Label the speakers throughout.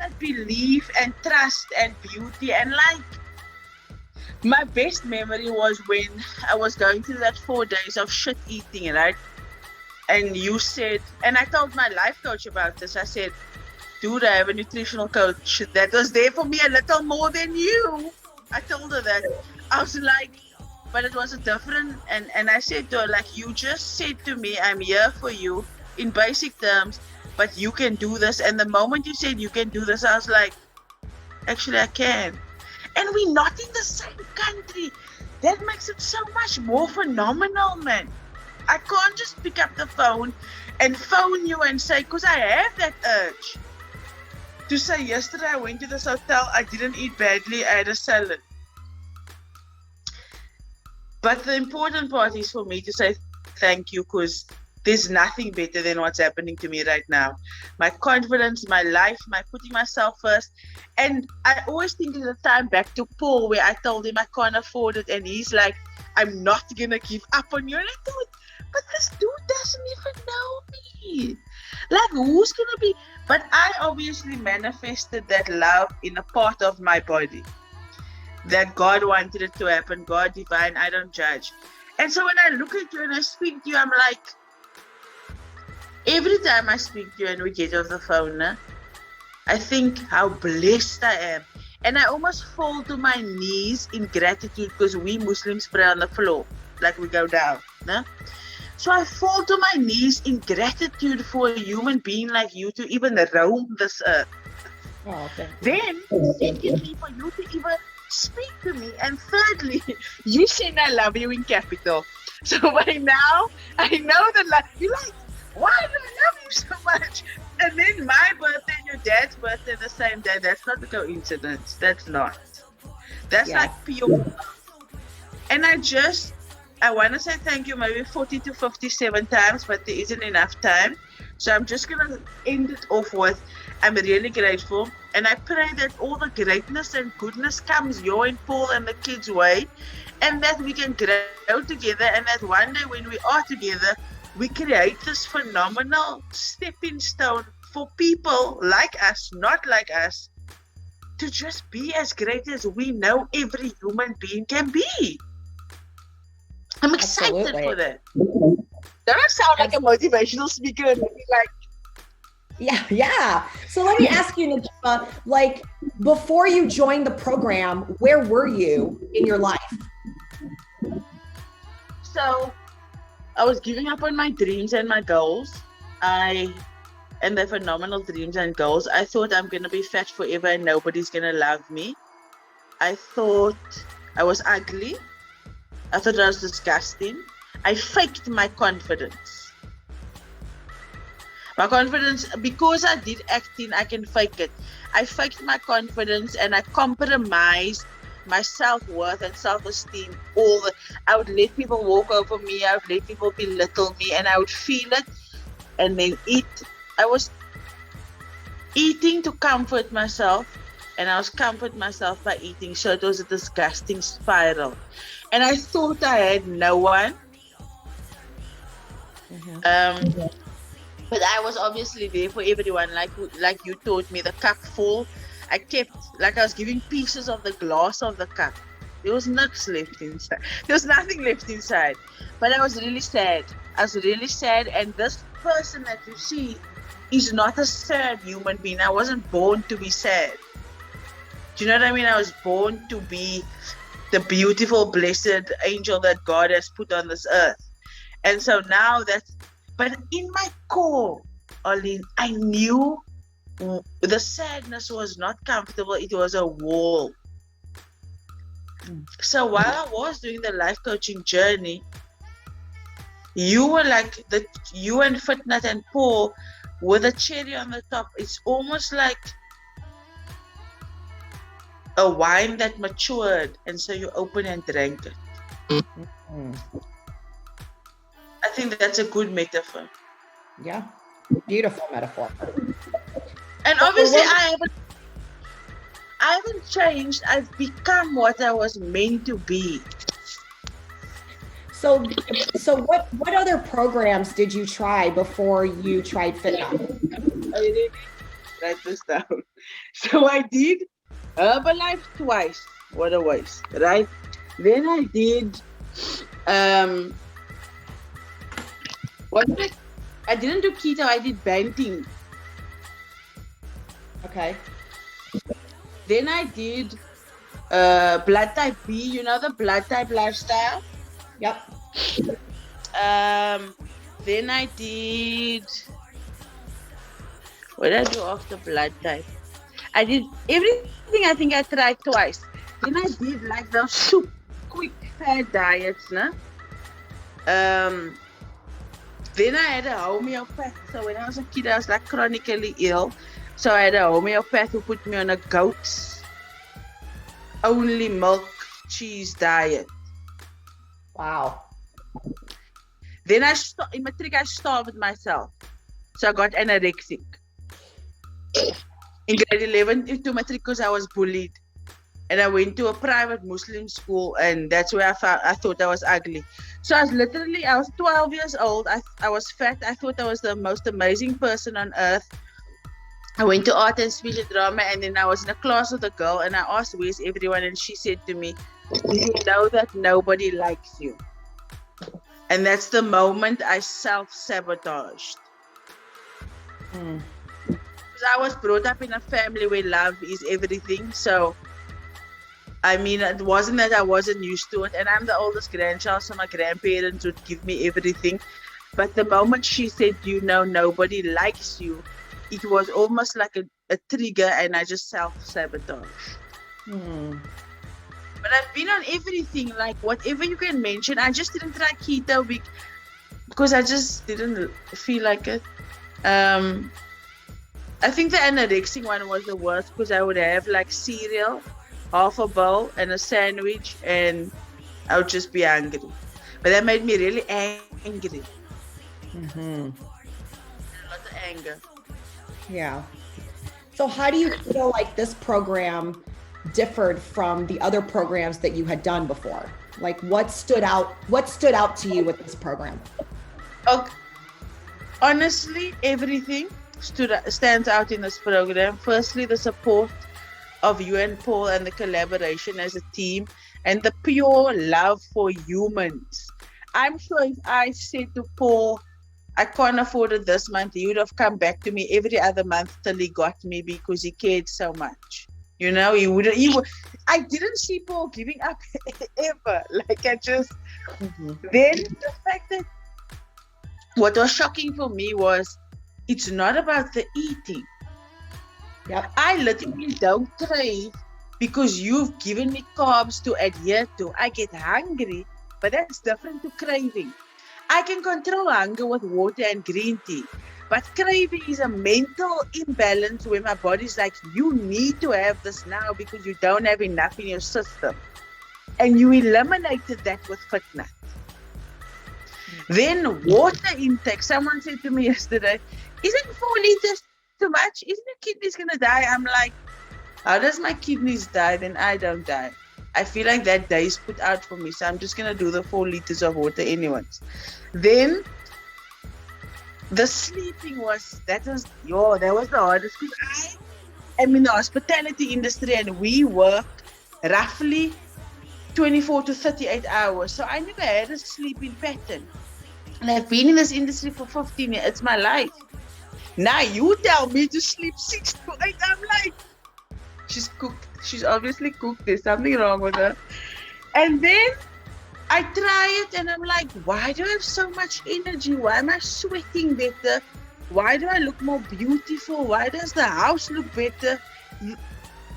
Speaker 1: that belief and trust and beauty. And like, my best memory was when I was going through that 4 days of shit eating, right? And you said, and I told my life coach about this. I said, dude, I have a nutritional coach that was there for me a little more than you. I told her that. I was like, but it was a different, and I said to her, like, you just said to me, I'm here for you in basic terms, but you can do this. And the moment you said you can do this, I was like, actually, I can. And we're not in the same country. That makes it so much more phenomenal, man. I can't just pick up the phone and phone you and say, because I have that urge to say, yesterday I went to this hotel, I didn't eat badly, I had a salad. But the important part is for me to say thank you, because there's nothing better than what's happening to me right now. My confidence, my life, my putting myself first. And I always think of the time back to Paul where I told him I can't afford it. And he's like, I'm not going to give up on you. And I thought, but this dude doesn't even know me. Like, who's going to be? But I obviously manifested that love in a part of my body. That God wanted it to happen. God divine, I don't judge. And so when I look at you and I speak to you, I'm like, every time I speak to you and we get off the phone, I think how blessed I am. And I almost fall to my knees in gratitude, because we Muslims pray on the floor, like we go down. So I fall to my knees in gratitude for a human being like you to even roam this earth.
Speaker 2: Oh,
Speaker 1: then, secondly, for you to even speak to me. And thirdly, you said I love you in capital. So by now, I know that you're like, why do I love you so much? And then my birthday and your dad's birthday the same day. That's not a coincidence. That's not. That's like pure. And I want to say thank you maybe 40 to 57 times, but there isn't enough time. So I'm just going to end it off with, I'm really grateful. And I pray that all the greatness and goodness comes your and Paul and the kids' way, and that we can grow together, and that one day when we are together, we create this phenomenal stepping stone for people like us, not like us, to just be as great as we know every human being can be. I'm excited for that. That I sound like a motivational speaker and like,
Speaker 2: yeah. So let me ask you, Najeeba, like, before you joined the program, where were you in your life?
Speaker 1: So I was giving up on my dreams and my goals. And the phenomenal dreams and goals. I thought I'm going to be fat forever and nobody's going to love me. I thought I was ugly. I thought I was disgusting. I faked my confidence. My confidence, because I did acting, I can fake it. I faked my confidence and I compromised my self-worth and self-esteem. I would let people walk over me, I would let people belittle me, and I would feel it and then eat. I was eating to comfort myself, and I was comforting myself by eating. So it was a disgusting spiral. And I thought I had no one. But I was obviously there for everyone, like you taught me, the cup full. I kept, like I was giving pieces of the glass of the cup. There was nothing left inside. There was nothing left inside. But I was really sad. And this person that you see is not a sad human being. I wasn't born to be sad. Do you know what I mean? I was born to be the beautiful, blessed angel that God has put on this earth. And so now but in my core, Arlene, I knew the sadness was not comfortable. It was a wall. So while I was doing the life coaching journey, you were like you and FitNut and Paul were the cherry on the top. It's almost like a wine that matured, and so you open and drank it. I think that's a good metaphor.
Speaker 2: Yeah, beautiful metaphor.
Speaker 1: And obviously, I haven't changed. I've become what I was meant to be.
Speaker 2: So what other programs did you try before you tried FitNut?
Speaker 1: write this down. So I did Herbalife twice. What a waste, right? Then I did um what did I didn't do keto, I did banting.
Speaker 2: Okay.
Speaker 1: Then I did blood type B, you know, the blood type lifestyle.
Speaker 2: Yep.
Speaker 1: Then I did what did I do after blood type? I did everything. I think I tried twice. Then I did like those super quick fad diets, nah? Um, then I had a homeopath. So when I was a kid, I was like chronically ill. So I had a homeopath who put me on a goat's only milk cheese diet.
Speaker 2: Wow.
Speaker 1: Then in matric I starved myself. So I got anorexic. In grade 11 into matric because I was bullied. And I went to a private Muslim school, and that's where I thought I was ugly. So I was 12 years old. I was fat. I thought I was the most amazing person on earth. I went to art and speech and drama, and then I was in a class with a girl, and I asked, where's everyone? And she said to me, do you know that nobody likes you? And that's the moment I self-sabotaged. Because I was brought up in a family where love is everything. So I mean, it wasn't that I wasn't used to it, and I'm the oldest grandchild, so my grandparents would give me everything. But the moment she said, you know, nobody likes you, it was almost like a trigger, and I just self-sabotaged. But I've been on everything, like whatever you can mention. I just didn't try keto because I just didn't feel like it. I think the anorexic one was the worst because I would have like cereal, half a bowl and a sandwich, and I would just be angry. But that made me really angry. A lot of anger.
Speaker 2: Yeah. So how do you feel like this program differed from the other programs that you had done before? Like what stood out to you with this program?
Speaker 1: Okay. Honestly, everything stands out in this program. Firstly, the support of you and Paul and the collaboration as a team and the pure love for humans. I'm sure if I said to Paul, I can't afford it this month, he would have come back to me every other month till he got me because he cared so much. You know, I didn't see Paul giving up ever. Like Then the fact that what was shocking for me was it's not about the eating.
Speaker 2: Yep.
Speaker 1: I literally don't crave because you've given me carbs to adhere to. I get hungry, but that's different to craving. I can control hunger with water and green tea, but craving is a mental imbalance where my body's like, you need to have this now because you don't have enough in your system. And you eliminated that with FitNut. Then water intake. Someone said to me yesterday, isn't 4 liters too much? Isn't your kidneys going to die? I'm like, how does my kidneys die? Then I don't die. I feel like that day is put out for me. So I'm just going to do the 4 liters of water anyways. Then the sleeping that was the hardest because I am in the hospitality industry and we work roughly 24 to 38 hours. So I never had a sleeping pattern. And I've been in this industry for 15 years. It's my life. Now you tell me to sleep 6 to 8. I'm like, she's cooked. She's obviously cooked. There's something wrong with her. And then I try it and I'm like, why do I have so much energy? Why am I sweating better? Why do I look more beautiful? Why does the house look better?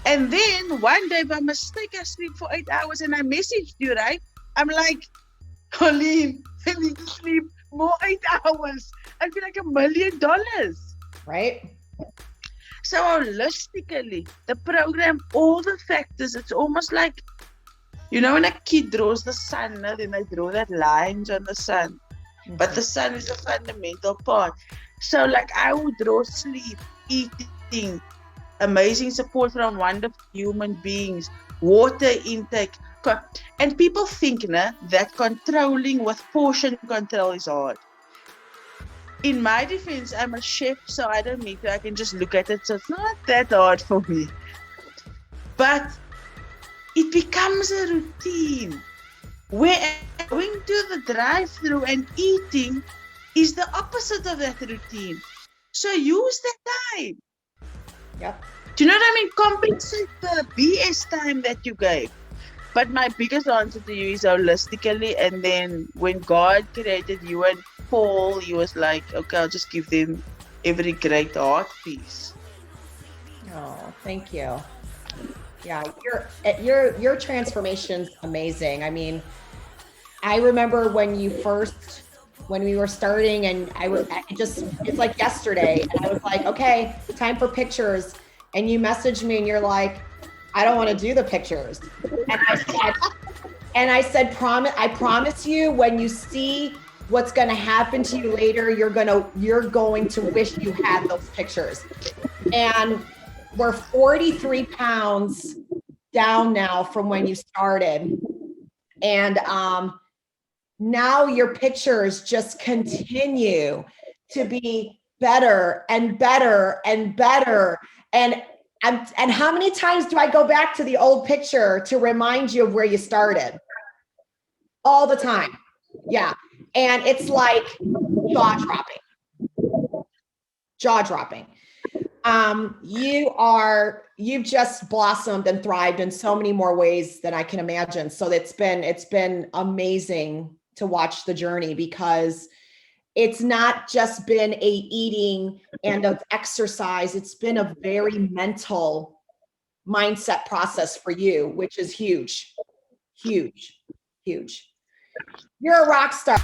Speaker 1: And then one day by mistake, I sleep for 8 hours and I messaged you, right? I'm like, Colleen, I need to sleep more 8 hours. I feel like $1 million.
Speaker 2: Right?
Speaker 1: So holistically, the program, all the factors, it's almost like, you know, when a kid draws the sun, then they draw that lines on the sun. But the sun is a fundamental part. So like I would draw sleep, eating, amazing support from wonderful human beings, water intake. And people think that controlling with portion control is hard. in my defense, I'm a chef, so I don't need to. I can just look at it, so it's not that hard for me. But it becomes a routine. Whereas going to the drive-through and eating is the opposite of that routine. So use that time.
Speaker 2: Yep.
Speaker 1: Do you know what I mean? Compensate the BS time that you gave. But my biggest answer to you is holistically. And then when God created you and Paul, he was like, okay, I'll just give them every great art piece.
Speaker 2: Oh, thank you. Yeah, your transformation's amazing. I mean, I remember when we were starting, and it's like yesterday, and I was like, okay, time for pictures. And you messaged me and you're like, I don't want to do the pictures. And I said, I promise you, when you see what's going to happen to you later, you're going to wish you had those pictures. And we're 43 pounds down now from when you started. And now your pictures just continue to be better and better and better. And how many times do I go back to the old picture to remind you of where you started? All the time. Yeah. And it's like jaw dropping. You've just blossomed and thrived in so many more ways than I can imagine. So it's been amazing to watch the journey, because it's not just been a eating and of exercise. It's been a very mental mindset process for you, which is huge, huge, huge. You're a rock star.